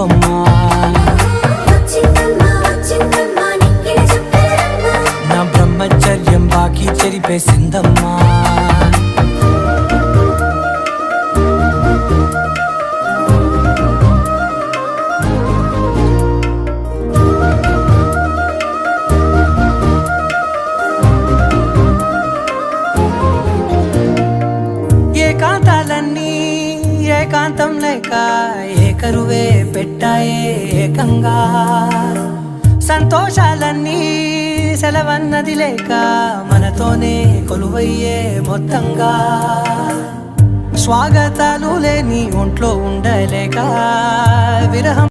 సింధమ్మా. నా బ్రహ్మచర్యం బాకీ చెరిపే సింధమ్మా. ఏకాంతాలన్నీ ఏకాంతం లేక ఏకరువే పెట్టాయే ఏకంగా. సంతోషాలన్నీ సెలవన్నది లేక మనతోనే కొలువయ్యే మొత్తంగా. స్వాగతాలు లేని ఒంట్లో ఉండలేక విరహం